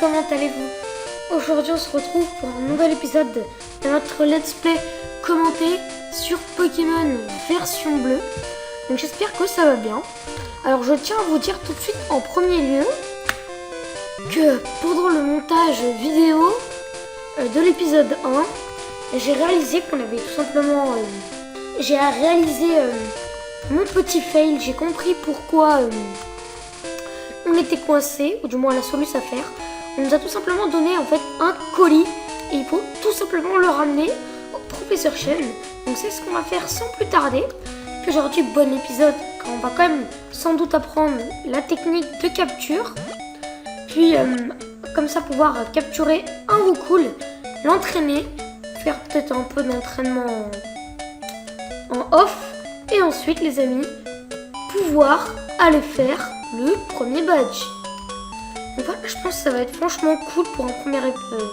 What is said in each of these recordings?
comment allez-vous? Aujourd'hui on se retrouve pour un nouvel épisode de notre let's play commenté sur Pokémon version bleue. Donc j'espère que ça va bien. Alors je tiens à vous dire tout de suite en premier lieu que pendant le montage vidéo de l'épisode 1, j'ai réalisé qu'on avait tout simplement... j'ai réalisé mon petit fail, j'ai compris pourquoi on était coincé, ou du moins la solution à faire. On nous a tout simplement donné en fait un colis et il faut tout simplement le ramener au professeur Chen. Donc c'est ce qu'on va faire sans plus tarder. Puis aujourd'hui, bon épisode, car on va quand même sans doute apprendre la technique de capture. Puis comme ça pouvoir capturer un Roucoule, l'entraîner, faire peut-être un peu d'entraînement en off. Et ensuite les amis, pouvoir aller faire le premier badge. Donc voilà, je pense que ça va être franchement cool pour un premier épisode.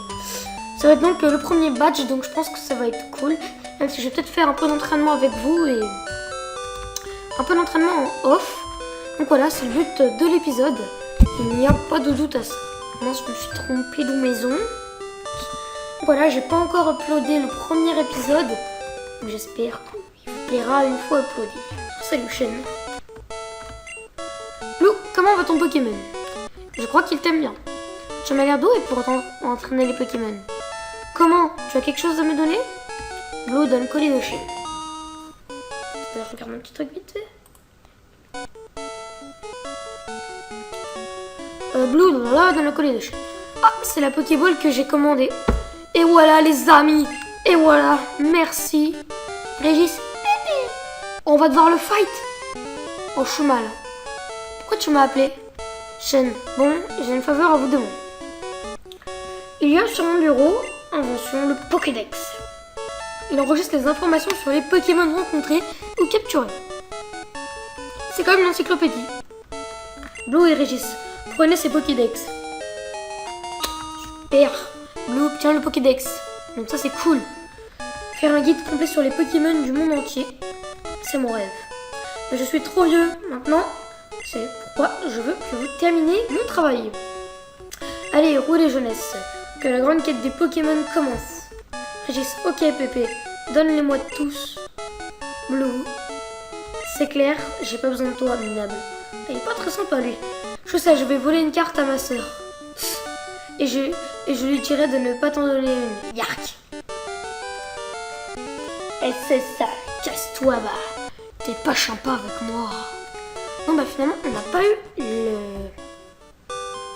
Ça va être donc le premier badge, donc je pense que ça va être cool. Même si je vais peut-être faire un peu d'entraînement avec vous et un peu d'entraînement en off. Donc voilà, c'est le but de l'épisode. Il n'y a pas de doute à ça. Moi, je me suis trompée de maison. Voilà, j'ai pas encore uploadé le premier épisode. J'espère qu'il vous plaira une fois uploadé. Salut chaîne. Blue, comment va ton Pokémon? Je crois qu'il t'aime bien. Tu m'as l'air doué pour entraîner les Pokémon. Comment? Tu as quelque chose à me donner? Blue donne colis de chien. Je regarde un petit truc vite fait. Blue donne le colis de chien. Ah, c'est la Pokéball que j'ai commandée. Et voilà les amis. Et voilà, merci. Régis, on va devoir le fight. Oh, je suis mal. Pourquoi tu m'as appelé? Chen, bon, j'ai une faveur à vous demander. Il y a sur mon bureau, invention, le Pokédex. Il enregistre les informations sur les Pokémon rencontrés ou capturés. C'est comme une encyclopédie. Blue et Régis, prenez ces Pokédex. Super. Blue obtient le Pokédex. Donc ça c'est cool. Faire un guide complet sur les Pokémon du monde entier, c'est mon rêve. Mais je suis trop vieux maintenant. C'est pourquoi je veux que vous terminiez mon travail. Allez, roulez jeunesse, que la grande quête des Pokémon commence. Régis, ok Pépé, donne-les-moi tous. Blue, c'est clair, j'ai pas besoin de toi, minable. Il est pas très sympa lui. Je sais, je vais voler une carte à ma sœur. Et je lui dirai de ne pas t'en donner une. Yark. Et c'est ça, casse-toi va. T'es pas sympa avec moi. Non bah finalement on n'a pas eu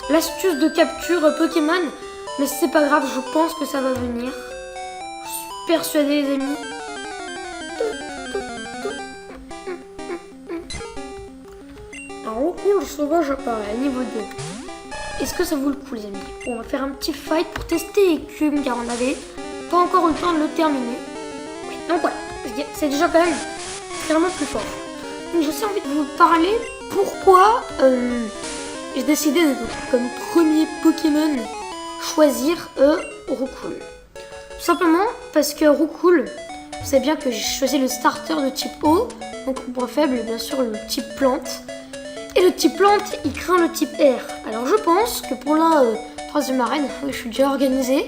l'astuce de capture Pokémon. Mais c'est pas grave, je pense que ça va venir. Je suis persuadée les amis. Un Roucoule sauvage apparaît, niveau 2. Est-ce que ça vaut le coup les amis? On va faire un petit fight pour tester Écume car on avait pas encore eu le temps de le terminer. Oui, donc voilà, c'est déjà quand même clairement plus fort. Donc j'ai aussi envie de vous parler pourquoi j'ai décidé de, comme premier Pokémon, choisir Roucoule. Tout simplement parce que Roucoule, vous savez bien que j'ai choisi le starter de type eau, donc mon point faible bien sûr le type plante. Et le type plante, il craint le type air. Alors je pense que pour la troisième arène, je suis déjà organisé,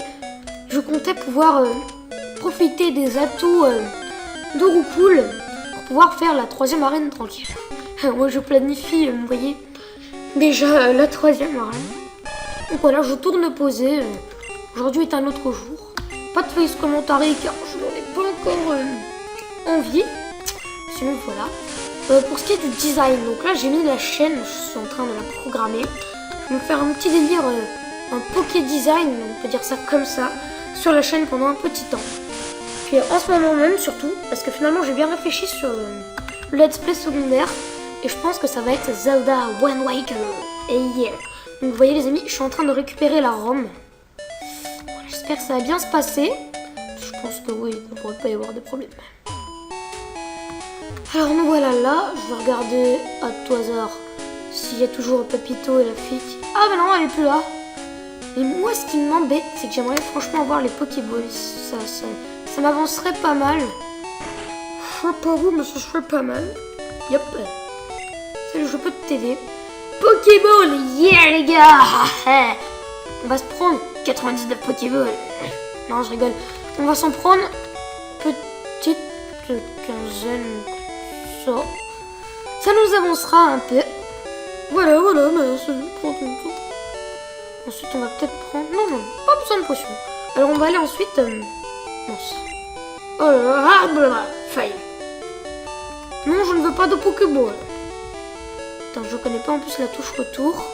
je comptais pouvoir profiter des atouts de Roucoule pour pouvoir faire la troisième arène tranquille. Moi je planifie, vous voyez, déjà la troisième arène. Donc voilà, je tourne posé. Aujourd'hui est un autre jour. Pas de face commentary car je n'en ai pas encore envie. Sinon voilà. Pour ce qui est du design, donc là j'ai mis la chaîne, je suis en train de la programmer. Je vais me faire un petit délire, un Poké Design, on peut dire ça comme ça, sur la chaîne pendant un petit temps. Puis en ce moment même surtout, parce que finalement j'ai bien réfléchi sur le let's play secondaire, et je pense que ça va être Zelda Wind Waker. Et yeah. Donc vous voyez les amis, je suis en train de récupérer la ROM. Voilà, j'espère que ça va bien se passer. Je pense que oui, il ne devrait pas y avoir de problème. Alors nous voilà là, je vais regarder à tout hasard s'il y a toujours Papito et la fille qui... Ah bah non, elle est plus là. Et moi ce qui m'embête, c'est que j'aimerais franchement avoir les Pokéballs. Ça m'avancerait pas mal. Je sais pas vous, mais ce serait pas mal. Yep. Salut, je peux t'aider. Pokéball, yeah les gars. On va se prendre 99 Pokéballs. Non, je rigole. On va s'en prendre petite quinzaine. Ça nous avancera un peu. Voilà, mais ça nous prend tout le temps. Ensuite, on va peut-être prendre... Non, pas besoin de potion. Alors, on va aller ensuite... Mince. Oh là là, blablabla. Fail. Non, je ne veux pas de Pokéball. Attends, je connais pas en plus la touche retour.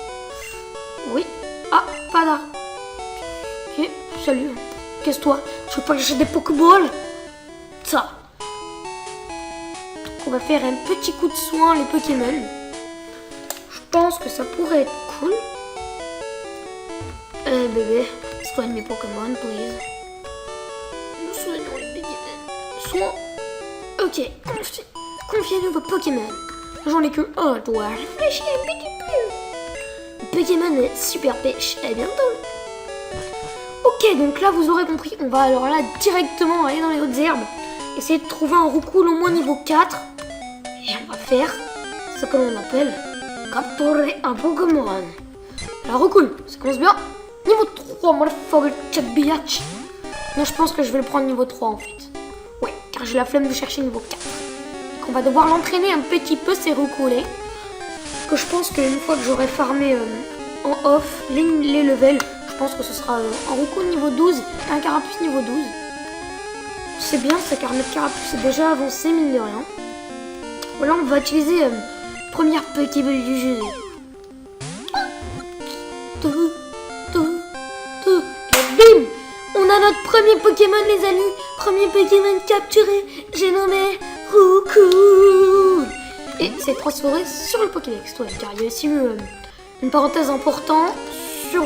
Oui. Ah, pas d'art. Ok, salut. Qu'est-ce que toi? Je veux pas que j'achète des Pokéballs. Ça. On va faire un petit coup de soin les Pokémon. Je pense que ça pourrait être cool. Bébé, soigne mes Pokémon, please. Nous soignons les Pokémon. Soin. Ok, confiez-nous vos Pokémon. J'en ai que un, toi. Réfléchis un petit peu. Pokémon super pêche. À bientôt. Ok, donc là, vous aurez compris. On va alors là directement aller dans les hautes herbes. Essayer de trouver un Roucoule au moins niveau 4. Et on va faire ce que l'on appelle capturer un Pokémon. Alors Roucoule, ça commence bien. Niveau 3, motherfucker, chat biatch. Non, je pense que je vais le prendre niveau 3 en fait. Ouais, car j'ai la flemme de chercher niveau 4. Donc on va devoir l'entraîner un petit peu, ces Roucoulés. Que je pense qu'une fois que j'aurai farmé en off les levels, je pense que ce sera un Roucoule niveau 12 et un Carapuce niveau 12. C'est bien ça, car notre Carapuce est déjà avancé, mine de rien. Voilà, on va utiliser première Pokéball du jeu. Et bim! On a notre premier Pokémon, les amis. Premier Pokémon capturé. J'ai nommé Roucoule. Et c'est transféré sur le Pokédex, ouais, car il y a aussi eu une parenthèse importante sur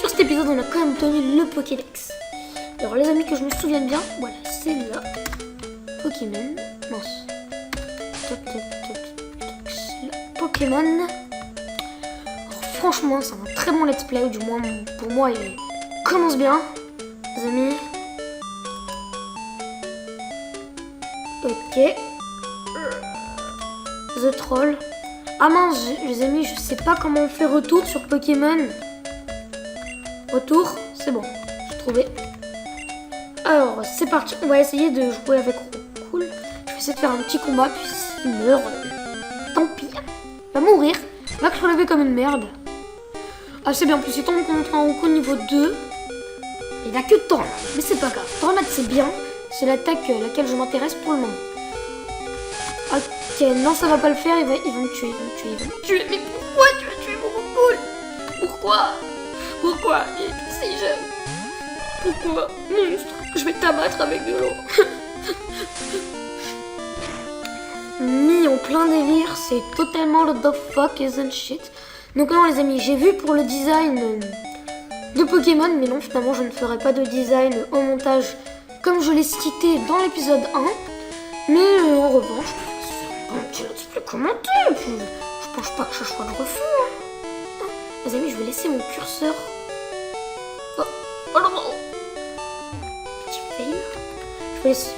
cet épisode. On a quand même tenu le Pokédex. Alors les amis, que je me souvienne bien, voilà, c'est là. Pokémon. Mince. Pokémon. Alors, franchement, c'est un très bon let's play, ou du moins pour moi, il commence bien, les amis. Ok. The Troll. Ah mince, les amis, je sais pas comment on fait retour sur Pokémon. Retour, c'est bon, j'ai trouvé. Alors, c'est parti, on va essayer de jouer avec Roucoule. Je vais essayer de faire un petit combat, puis s'il meurt, tant pis. Il va mourir, il va crever comme une merde. Ah, c'est bien, en plus il tombe contre un Roucoule niveau 2. Il a que Tornade, mais c'est pas grave. Tornade, c'est bien, c'est l'attaque à laquelle je m'intéresse pour le moment. Ok, non, ça va pas le faire, il va me tuer, il va me tuer. Mais pourquoi tu vas tuer mon Roucoule? Pourquoi il est si jeune? Pourquoi, monstre? Je vais t'abattre avec de l'eau. Mis en plein délire, c'est totalement le the fuck isn't shit. Donc non les amis, j'ai vu pour le design de Pokémon, mais non, finalement je ne ferai pas de design au montage comme je l'ai cité dans l'épisode 1. Mais en revanche, un petit let's play commenté, je pense pas que ce soit de refus. Hein. Les amis, je vais laisser mon curseur. Oh non. Petit fail. Je vais laisser...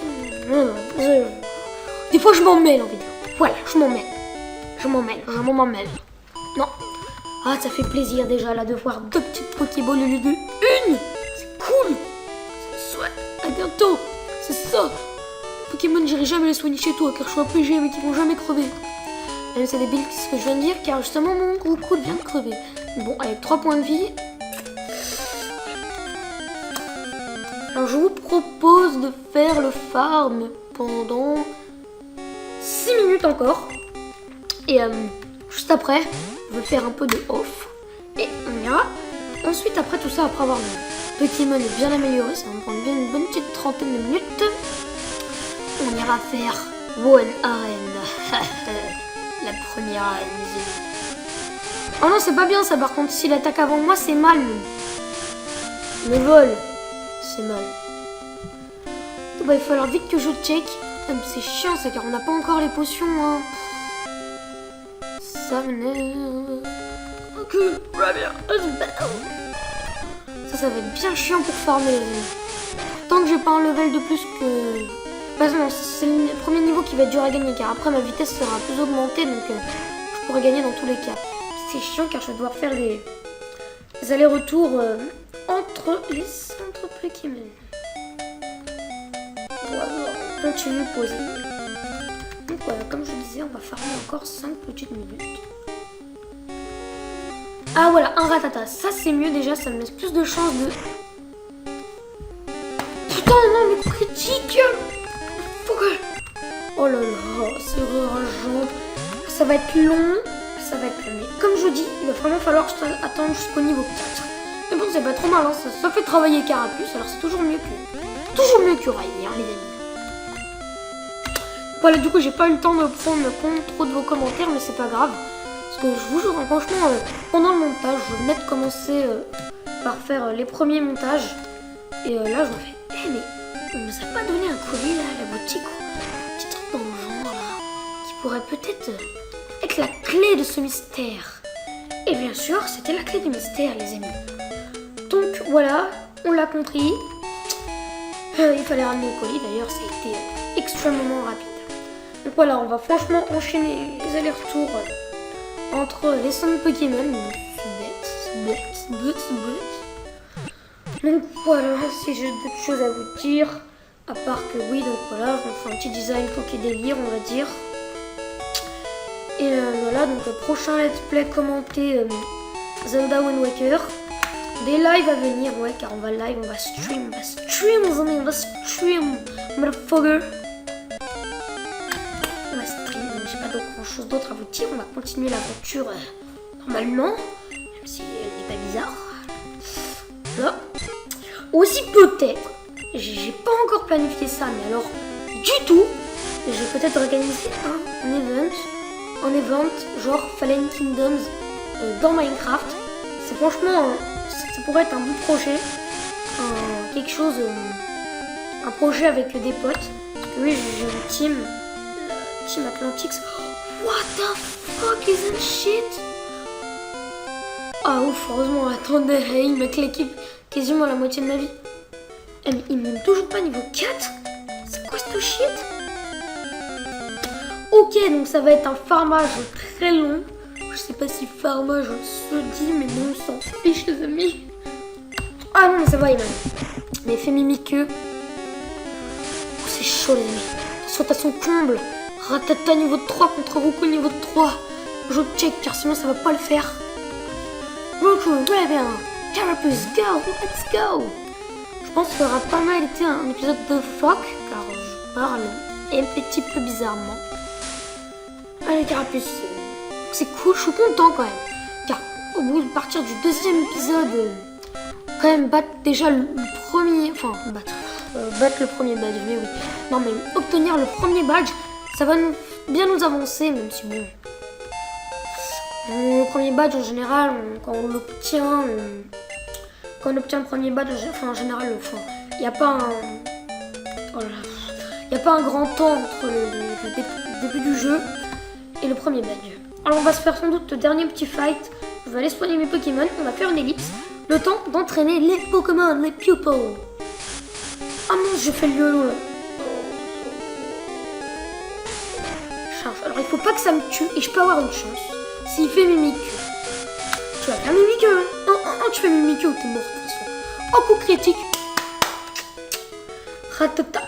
Des fois je m'en mêle en vidéo. Voilà, je m'en mêle. Non. Ah, ça fait plaisir déjà là de voir 2 petites Pokéballs au lieu de 1. C'est cool. Soit. À bientôt. C'est ça. Pokémon, j'irai jamais les soigner chez toi car je suis un PG mais qui vont jamais crever. C'est débile ce que je viens de dire car justement mon Roucoule vient de crever. Bon, avec 3 points de vie. Alors je vous propose de faire le farm pendant 6 minutes encore. Et juste après, je vais faire un peu de off. Et on ira. Ensuite, après tout ça, après avoir le Pokémon bien amélioré, ça va me prendre bien une bonne petite trentaine de minutes. On ira faire One Arène. La première arène, les amis. Oh non, c'est pas bien ça par contre. S'il attaque avant moi, c'est mal. Le vol, c'est mal. Oh, bah, il va falloir vite que je check. C'est chiant ça car on n'a pas encore les potions. Hein. Ça venait. Ok, bien. Ça va être bien chiant pour farmer les amis. Tant que j'ai pas un level de plus que. Bah non, c'est le premier niveau qui va être dur à gagner car après ma vitesse sera plus augmentée donc je pourrai gagner dans tous les cas. C'est chiant car je vais devoir faire les allers-retours entre les centres Pokémon. Voilà, on continue poser. Donc voilà, comme je disais, on va farmer encore 5 petites minutes. Ah voilà, un ratata, ça c'est mieux déjà, ça me laisse plus de chances de... Putain non mais critique. Pourquoi? Oh là là, c'est rageant. Ça va être long, ça va être long. Mais comme je dis, il va vraiment falloir attendre jusqu'au niveau 4. Mais bon, c'est pas trop mal, hein. Ça fait travailler Carapuce, alors c'est toujours mieux que Riley, hein, les amis. Voilà, du coup, j'ai pas eu le temps de prendre compte trop de vos commentaires, mais c'est pas grave. Parce que je vous jure, franchement, pendant le montage, je venais de commencer par faire les premiers montages. Et là, je me fais, mais on nous a pas donné un colis, là, à la boutique, un petit truc dans le genre, là, qui pourrait peut-être être la clé de ce mystère. Et bien sûr, c'était la clé du mystère, les amis. Donc, voilà, on l'a compris. Il fallait ramener le colis, d'ailleurs, ça a été extrêmement rapide. Donc voilà, on va franchement enchaîner les allers-retours entre les centres Pokémon. Donc voilà, si j'ai d'autres choses à vous dire, à part que oui, donc voilà, je fais un petit design Poké délire, on va dire. Et voilà, donc le prochain let's play commenté Zelda Wind Waker. Des lives à venir, ouais, car on va live, on va stream, les amis, on va stream, motherfucker. On va stream, donc j'ai pas grand chose d'autre à vous dire, on va continuer l'aventure normalement, même si elle n'est pas bizarre. Là. Aussi peut-être, j'ai pas encore planifié ça, mais alors du tout, je vais peut-être organiser un event genre Fallen Kingdoms dans Minecraft. C'est franchement, ça pourrait être un bon projet, quelque chose, un projet avec des potes. Parce que oui, j'ai une team Atlantics. What the fuck is that shit? Ah ouf, heureusement, attendez, il m'a claqué quasiment la moitié de ma vie. Eh, mais il m'aime toujours pas niveau 4. C'est quoi ce shit? Ok, donc ça va être un farmage très long. Je sais pas si farmage se dit, mais bon, on s'en fiche les amis. Ah non, mais ça va, Iman. Mais fais mimiqueux. Oh, c'est chaud les amis. Saute à son comble. Ratata niveau 3 contre Roku niveau 3. Je check car sinon ça va pas le faire. Roku, ouais bien. Carapuce, go, let's go. Je pense que ça aura pas mal été un épisode de fuck, car je parle un petit peu bizarrement. Allez Carapuce, c'est cool, je suis content quand même. Car au bout de partir du deuxième épisode, quand même battre déjà le premier, enfin battre le premier badge, mais oui. Non mais obtenir le premier badge, ça va bien nous avancer, même si bon. Le premier badge en général, quand on l'obtient, le premier badge, en général, il n'y a pas un grand temps entre le début du jeu et le premier badge. Alors on va se faire sans doute le dernier petit fight. Je vais aller soigner mes Pokémon, on va faire une ellipse. Le temps d'entraîner les Pokémon, les pupils. Ah mince, je fais le YOLO là. Charge. Alors il faut pas que ça me tue et je peux avoir une chance. S'il fait Mimikyu. Tu vas faire Mimikyu. Tu fais Mimikyu ou t'es mort de toute façon. Oh, coup critique. Ratata,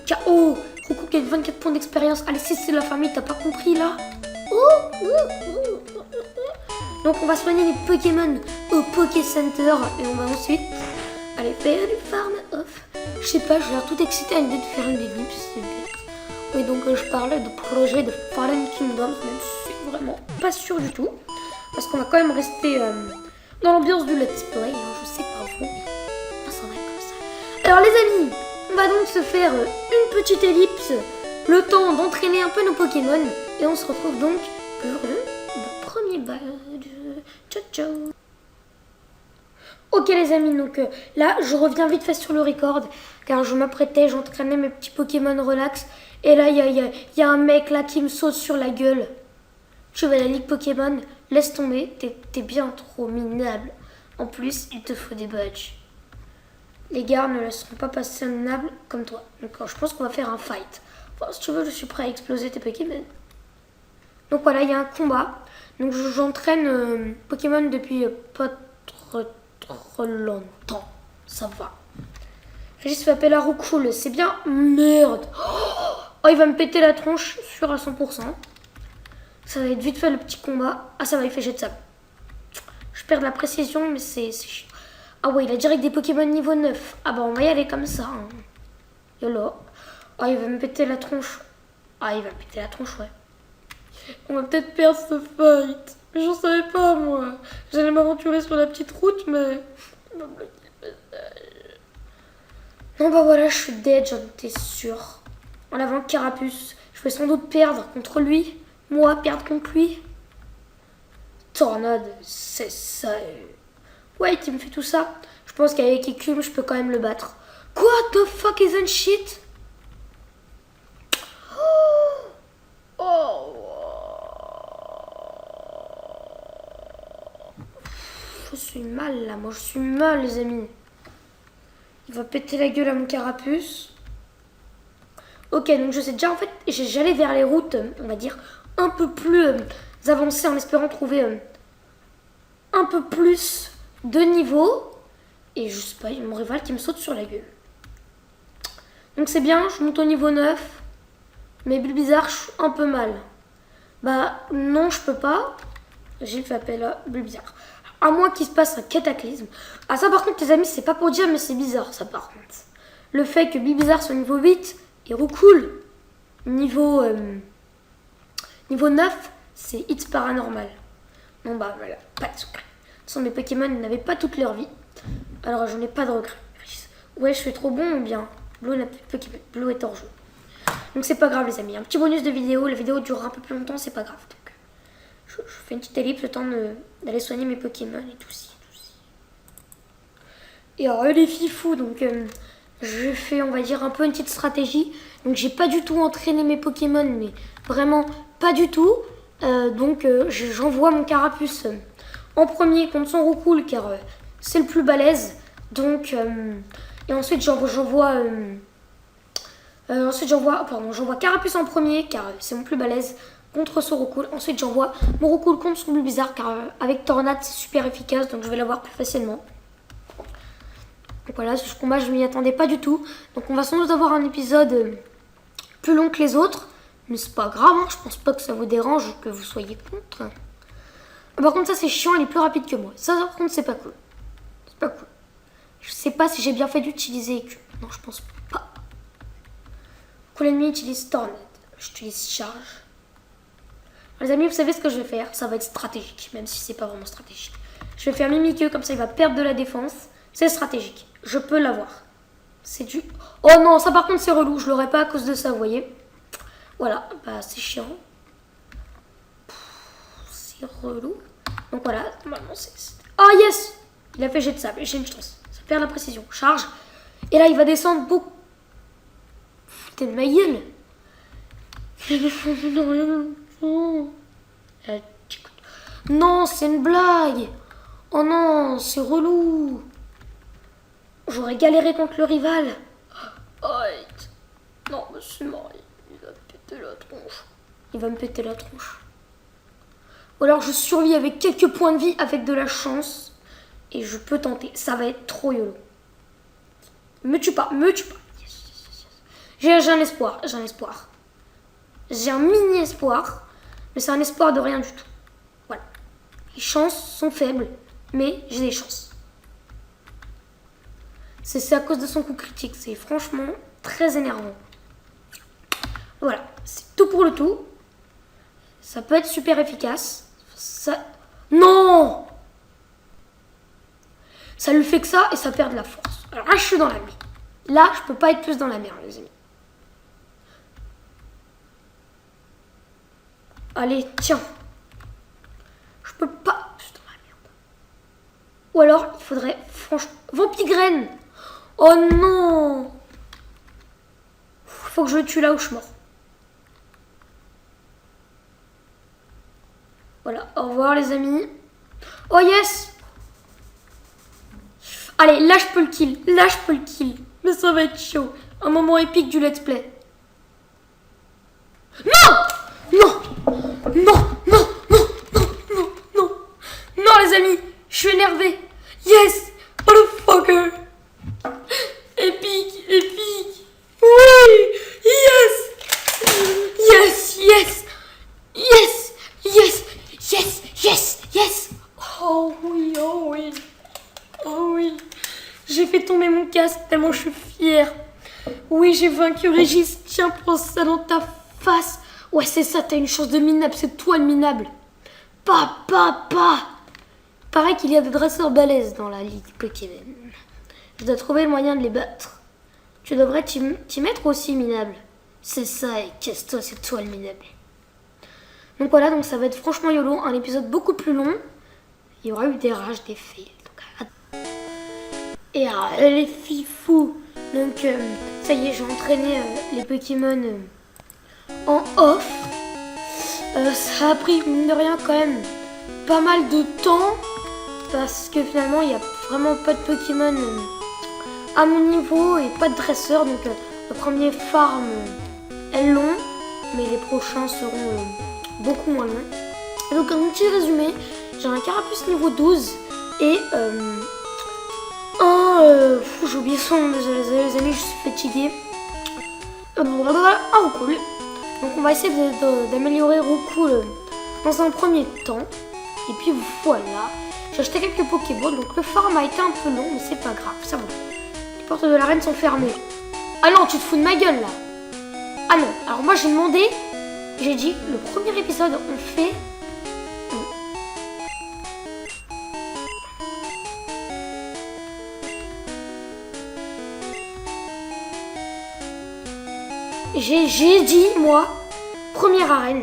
KO. Roku qui a 24 points d'expérience. Allez, si c'est la famille, t'as pas compris là? Donc on va soigner les Pokémon au Poké Center et on va ensuite aller faire du farm off. Je sais pas, j'ai l'air tout excité à l'idée de faire une ellipse, c'est bête. Oui, donc je parlais de projet de Fallen Kingdoms, même si c'est vraiment pas sûr du tout. Parce qu'on va quand même rester dans l'ambiance du let's play, hein, je sais pas vous, mais ça va être comme ça. Alors les amis, on va donc se faire une petite ellipse, le temps d'entraîner un peu nos Pokémon, et on se retrouve donc pour le premier badge. Ciao ciao. Ok les amis, donc là je reviens vite fait sur le record, car je m'apprêtais, j'entraînais mes petits Pokémon relax, et là il y a un mec là qui me saute sur la gueule. Tu vas à la Ligue Pokémon, laisse tomber, t'es bien trop minable. En plus, il te faut des badges. Les gars ne laisseront pas passer un minable comme toi. Donc je pense qu'on va faire un fight. Enfin, si tu veux, je suis prêt à exploser tes Pokémon. Donc voilà, il y a un combat. Donc j'entraîne Pokémon depuis pas trop longtemps. Ça va. Régis fait appel à Roucoule, c'est bien. Merde. Oh, il va me péter la tronche, sûr à 100%. Ça va être vite fait le petit combat. Ah, ça va, il fait jet de sable. Je perds de la précision, mais c'est chiant. Ah ouais, il a direct des Pokémon niveau 9. Ah bah, on va y aller comme ça. Hein. YOLO. Oh, il va me péter la tronche. Ah, il va me péter la tronche, ouais. On va peut-être perdre ce fight. Mais j'en savais pas, moi. J'allais m'aventurer sur la petite route, mais... Non, bah voilà, je suis dead, j'en étais sûre. En avant Carapuce, je vais sans doute perdre contre lui. Moi, perdre contre lui. Tornade, c'est ça. Ouais, il me fait tout ça. Je pense qu'avec Écume, je peux quand même le battre. Quoi? The fuck isn't shit? Oh. Je suis mal là, moi je suis mal les amis. Il va péter la gueule à mon Carapuce. Ok, donc je sais déjà en fait, j'allais vers les routes, on va dire, un peu plus avancées en espérant trouver un peu plus de niveau. Et je sais pas, il y a mon rival qui me saute sur la gueule. Donc c'est bien, je monte au niveau 9. Mais Bulbizarre, je suis un peu mal. Bah non, je peux pas. J'ai fait appel à Bulbizarre. À moins qu'il se passe un cataclysme. Ah ça par contre les amis, c'est pas pour dire mais c'est bizarre ça par contre. Le fait que Bulbizarre soit niveau 8 et Roucoule niveau 9, c'est hits paranormal. Bon bah voilà, pas de secret. De toute façon mes Pokémon n'avaient pas toute leur vie. Alors j'en ai pas de regret. Ouais, je fais trop bon ou bien Blue n'a plus de Pokémon. Blue est hors jeu. Donc c'est pas grave les amis. Un petit bonus de vidéo. La vidéo durera un peu plus longtemps, c'est pas grave. Donc je fais une petite ellipse le temps d'aller soigner mes Pokémon et tout ci. Et alors les fifous, donc je fais on va dire un peu une petite stratégie. Donc j'ai pas du tout entraîné mes Pokémon, mais vraiment pas du tout. Donc j'envoie mon Carapuce en premier contre son Roucoule car c'est le plus balèze. Donc et ensuite j'envoie Carapuce en premier car c'est mon plus balèze contre son Roucoule. Ensuite j'envoie mon Roucoule contre son Bulbizarre car avec Tornade c'est super efficace donc je vais l'avoir plus facilement. Donc voilà, ce combat je m'y attendais pas du tout. Donc on va sans doute avoir un épisode plus long que les autres. Mais c'est pas grave, hein. Je pense pas que ça vous dérange que vous soyez contre. Par contre ça c'est chiant, il est plus rapide que moi. Ça par contre c'est pas cool. C'est pas cool. Je sais pas si j'ai bien fait d'utiliser Écume. Non je pense pas. Cool ennemi utilise Tornade. J'utilise Charge. Les amis, vous savez ce que je vais faire? Ça va être stratégique, même si c'est pas vraiment stratégique. Je vais faire Mimikyu, comme ça il va perdre de la défense. C'est stratégique. Je peux l'avoir. C'est du... Oh non, ça par contre c'est relou. Je l'aurais pas à cause de ça, vous voyez. Voilà, bah c'est chiant. C'est relou. Donc voilà, normalement c'est... Oh yes! Il a fait jet de sable, j'ai une chance. Ça perd la précision. Charge. Et là il va descendre beaucoup. Foutez de ma gueule. Non, c'est une blague. Oh non, c'est relou. J'aurais galéré contre le rival. Arrête. Non, mais c'est mort. Il va me péter la tronche. Il va me péter la tronche. Ou alors je survis avec quelques points de vie avec de la chance. Et je peux tenter. Ça va être trop YOLO. Me tue pas, me tue pas. Yes, yes, yes. J'ai un espoir, j'ai un espoir. J'ai un mini espoir. Mais c'est un espoir de rien du tout. Voilà. Les chances sont faibles. Mais j'ai des chances. C'est à cause de son coup critique. C'est franchement très énervant. Voilà. C'est tout pour le tout. Ça peut être super efficace. Ça... Non! Ça lui fait que ça et ça perd de la force. Alors là, je suis dans la merde. Là, je peux pas être plus dans la merde, les amis. Allez, tiens. Je peux pas être plus dans la merde. Ou alors, il faudrait, franchement... Vampigraine! Oh non! Faut que je le tue là où je suis mort. Voilà, au revoir les amis. Oh yes! Allez, là je peux le kill. Là je peux le kill. Mais ça va être chaud. Un moment épique du let's play. Non! Non! Non! Non! Non! Non! Non! Non les amis! Je suis énervé. Yes! J'ai fait tomber mon casque tellement je suis fière. Oui, j'ai vaincu Régis. Tiens, prends ça dans ta face. Ouais, c'est ça, t'as une chance de minable. C'est toi le minable. Papa. Paraît qu'il y a des dresseurs balèzes dans la ligue Pokémon. Je dois trouver le moyen de les battre. Tu devrais t'y mettre aussi, minable. C'est ça, et casse-toi, c'est toi le minable. Donc voilà, donc ça va être franchement YOLO, un épisode beaucoup plus long. Il y aura eu des rages, des fails. Et les fifous. Donc ça y est, j'ai entraîné les Pokémon en off. Ça a pris, mine de rien, quand même pas mal de temps. Parce que finalement, il n'y a vraiment pas de Pokémon à mon niveau et pas de dresseur. Donc le premier farm est long, mais les prochains seront beaucoup moins longs. Et donc un petit résumé, j'ai un Carapuce niveau 12 et j'ai oublié son nom, désolé les amis, je suis fatiguée. Un Roucoule. Donc on va essayer d'améliorer Roucoule dans un premier temps. Et puis voilà, j'ai acheté quelques Pokéballs, donc le farm a été un peu long, mais c'est pas grave, ça va. Les portes de l'arène sont fermées. Ah non, tu te fous de ma gueule là. Ah non, alors moi j'ai demandé, j'ai dit, le premier épisode on fait... J'ai dit, moi, première arène.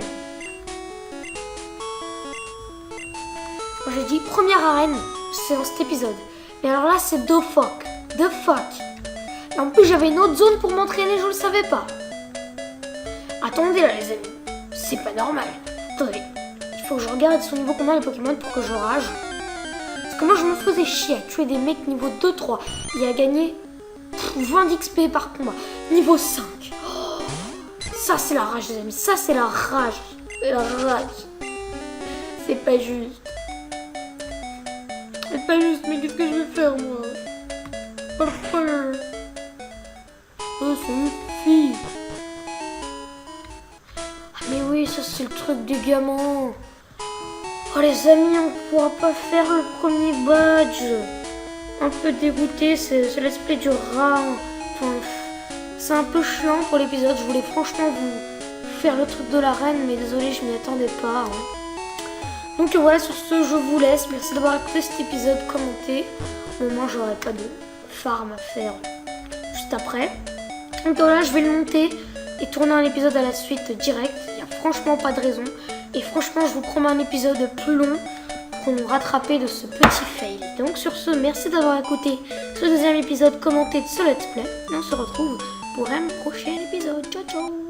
Moi j'ai dit première arène, c'est dans cet épisode. Mais alors là c'est The Fuck. Et en plus j'avais une autre zone pour m'entraîner, je le savais pas. Attendez là les amis, c'est pas normal. Attendez, il faut que je regarde son niveau combien les Pokémon pour que je rage. Parce que moi je me faisais chier à tuer des mecs niveau 2-3 et à gagner 20 d'XP par combat. Niveau 5. Oh, ça c'est la rage les amis, ça c'est la rage. C'est pas juste. C'est pas juste, mais qu'est-ce que je vais faire moi? Parfait. Oh, c'est une fille. Ah mais oui, ça c'est le truc du gamin. Oh les amis, on pourra pas faire le premier badge. Un peu dégoûté, c'est l'esprit du rat. Enfin, c'est un peu chiant pour l'épisode. Je voulais franchement vous faire le truc de la reine, mais désolé, je m'y attendais pas. Donc voilà, sur ce, je vous laisse. Merci d'avoir écouté cet épisode, commenté. Au moins, j'aurai pas de farm à faire juste après. Donc voilà, je vais le monter et tourner un épisode à la suite direct. Il n'y a franchement pas de raison. Et franchement, je vous promets un épisode plus long pour nous rattraper de ce petit fail. Donc sur ce, merci d'avoir écouté ce deuxième épisode commenté de ce let's play. Et on se retrouve pour un prochain épisode. Ciao ciao.